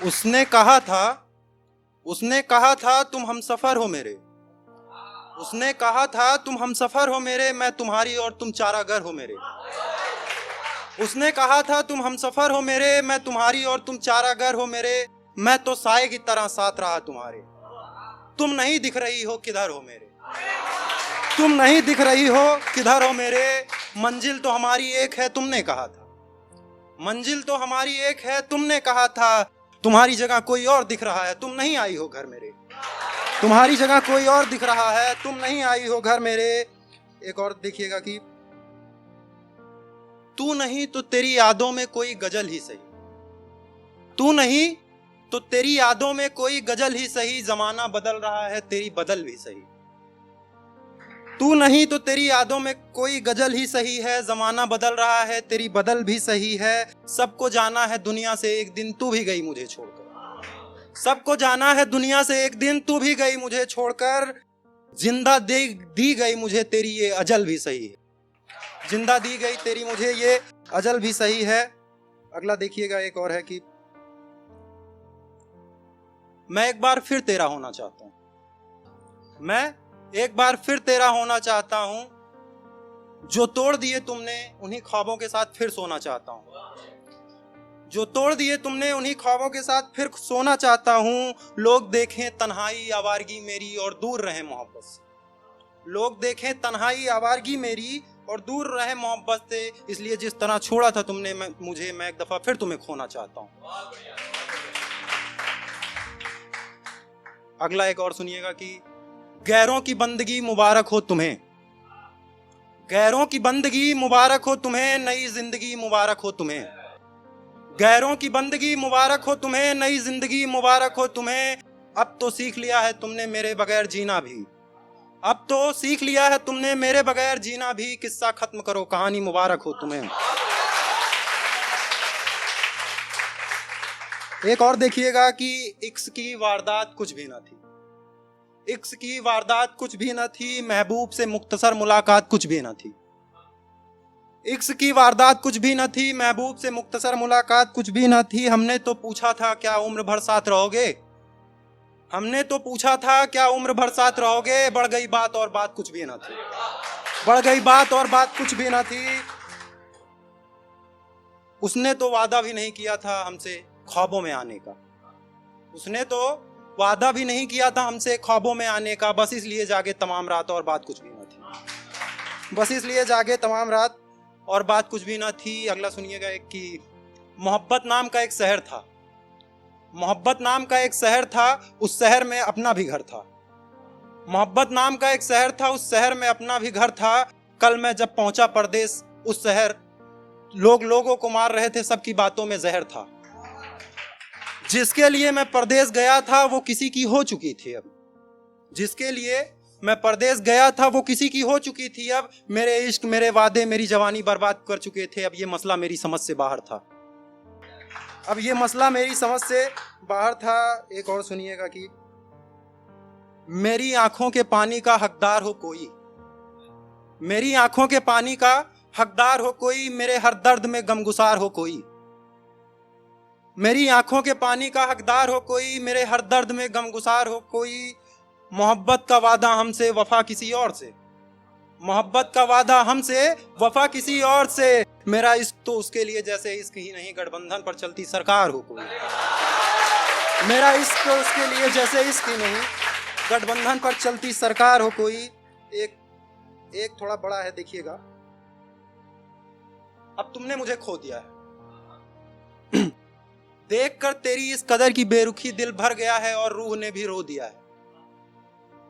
उसने कहा था तुम हमसफर हो मेरे। उसने कहा था तुम हमसफर हो मेरे, मैं तुम्हारी और तुम चारागर हो मेरे। उसने कहा था तुम हमसफर हो मेरे, मैं तुम्हारी और तुम चारागर हो मेरे। मैं तो साए की तरह साथ रहा तुम्हारे। तुम नहीं दिख रही हो किधर हो मेरे। तुम नहीं दिख रही हो किधर हो मेरे। मंजिल तो हमारी एक है तुमने कहा था। मंजिल तो हमारी एक है तुमने कहा था। तुम्हारी जगह कोई और दिख रहा है, तुम नहीं आई हो घर मेरे। तुम्हारी जगह कोई और दिख रहा है, तुम नहीं आई हो घर मेरे। एक और देखिएगा कि तू नहीं तो तेरी यादों में कोई गजल ही सही। तू नहीं तो तेरी यादों में कोई गजल ही सही, जमाना बदल रहा है तेरी बदल भी सही। तू नहीं तो तेरी यादों में कोई गजल ही सही है, जमाना बदल रहा है तेरी बदल भी सही है। सबको जाना है दुनिया से एक दिन तू भी गई मुझे छोड़कर। सबको जाना है दुनिया से एक दिन तू भी गई मुझे छोड़कर। जिंदा दी गई मुझे तेरी ये अजल भी सही है। जिंदा दी गई तेरी मुझे ये अजल भी सही है। अगला देखिएगा, एक और है कि मैं एक बार फिर तेरा होना चाहता हूं। मैं एक बार फिर तेरा होना चाहता हूं। जो तोड़ दिए तुमने उन्हीं ख्वाबों के साथ फिर सोना चाहता हूं। जो तोड़ दिए तुमने उन्हीं ख्वाबों के साथ फिर सोना चाहता हूं। लोग देखें तन्हाई आवारगी मेरी और दूर रहे मोहब्बत से। लोग देखें तन्हाई आवारगी मेरी और दूर रहे मोहब्बत से। इसलिए जिस तरह छोड़ा था तुमने मुझे, मैं एक दफा फिर तुम्हें खोना चाहता हूं। अगला एक और सुनिएगा कि गैरों की बंदगी मुबारक हो तुम्हें। गैरों की बंदगी मुबारक हो तुम्हें, नई जिंदगी मुबारक हो तुम्हें। गैरों की बंदगी मुबारक हो तुम्हें, नई जिंदगी मुबारक हो तुम्हें। अब तो सीख लिया है तुमने मेरे बगैर जीना भी। अब तो सीख लिया है तुमने मेरे बगैर जीना भी। किस्सा खत्म करो कहानी मुबारक हो तुम्हें। एक और देखिएगा कि इश्क की वारदात कुछ भी ना थी। इश्क की वारदात कुछ भी न थी, महबूब से मुख्तसर मुलाकात कुछ भी न थी। इश्क की वारदात कुछ भी न थी, महबूब से मुख्तसर मुलाकात कुछ भी न थी। हमने तो पूछा था क्या उम्र भर साथ रहोगे। हमने तो पूछा था क्या उम्र भर साथ रहोगे। बढ़ गई बात और बात कुछ भी न थी। बढ़ गई बात और बात कुछ भी न थी। उसने तो वादा भी नहीं किया था हमसे ख्वाबों में आने का। उसने तो वादा भी नहीं किया था हमसे ख्वाबों में आने का। बस इसलिए जागे तमाम रात और बात कुछ भी न थी। बस इसलिए जागे तमाम रात और बात कुछ भी न थी। अगला सुनिएगा एक कि मोहब्बत नाम का एक शहर था। मोहब्बत नाम का एक शहर था, उस शहर में अपना भी घर था। मोहब्बत नाम का एक शहर था, उस शहर में अपना भी घर था। कल मैं जब पहुंचा परदेश उस शहर, लोग लोगों को मार रहे थे, सबकी बातों में जहर था। जिसके लिए मैं परदेश गया था वो किसी की हो चुकी थी अब। जिसके लिए मैं परदेश गया था वो किसी की हो चुकी थी अब। मेरे इश्क मेरे वादे मेरी जवानी बर्बाद कर चुके थे। अब ये मसला मेरी समझ से बाहर था। अब ये मसला मेरी समझ से बाहर था। एक और सुनिएगा कि मेरी आंखों के पानी का हकदार हो कोई। मेरी आंखों के पानी का हकदार हो कोई, मेरे हर दर्द में गमगुसार हो कोई। मेरी आंखों के पानी का हकदार हो कोई, मेरे हर दर्द में गमगुसार हो कोई। मोहब्बत का वादा हमसे वफा किसी और से। मोहब्बत का वादा हमसे वफा किसी और से। मेरा इश्क तो उसके लिए जैसे इश्क ही नहीं गठबंधन पर चलती सरकार हो कोई। मेरा इश्क तो उसके लिए जैसे इश्क ही नहीं गठबंधन पर चलती सरकार हो कोई। एक थोड़ा बड़ा है, देखिएगा। अब तुमने मुझे खो दिया है। देखकर तेरी इस कदर की बेरुखी दिल भर गया है और रूह ने भी रो दिया है।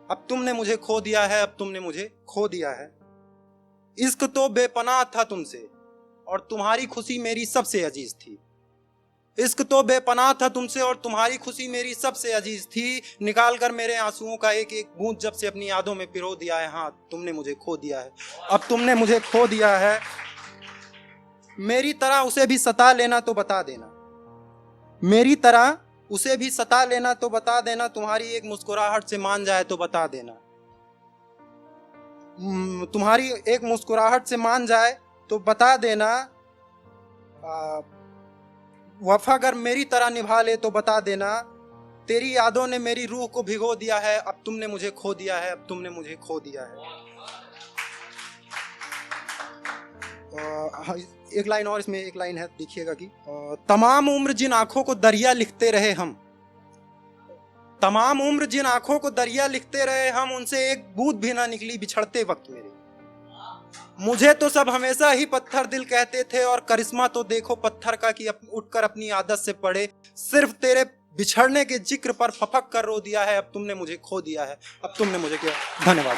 अब तुमने मुझे खो दिया है, अब तुमने मुझे खो दिया है। इश्क तो बेपनाह था तुमसे और तुम्हारी खुशी मेरी सबसे अजीज थी। इश्क तो बेपनाह था तुमसे और तुम्हारी खुशी मेरी सबसे अजीज थी। निकाल कर मेरे आंसुओं का एक एक बूंद जब से अपनी यादों में पिरो दिया है। हाँ, तुमने मुझे खो दिया है, अब तुमने मुझे खो दिया है। मेरी तरह उसे भी सता लेना तो बता देना। मेरी तरह उसे भी सता लेना तो बता देना। तुम्हारी एक मुस्कुराहट से मान जाए तो बता देना। तुम्हारी एक मुस्कुराहट से मान जाए तो बता देना। वफा अगर मेरी तरह निभा ले तो बता देना, तेरी यादों ने मेरी रूह को भिगो दिया है, अब तुमने मुझे खो दिया है, अब तुमने मुझे खो दिया है। एक लाइन और, इसमें एक लाइन है, देखिएगा कि तमाम उम्र जिन आंखों को दरिया लिखते रहे हम, तमाम उम्र जिन आंखों को दरिया लिखते रहे हम, उनसे एक बूंद भी ना निकली बिछड़ते वक्त मेरे। मुझे तो सब हमेशा ही पत्थर दिल कहते थे, और करिश्मा तो देखो पत्थर का कि उठकर अपनी आदत से पड़े। सिर्फ तेरे बिछड़ने के जिक्र पर फपक कर रो दिया है, अब तुमने मुझे खो दिया है, अब तुमने मुझे क्या। धन्यवाद।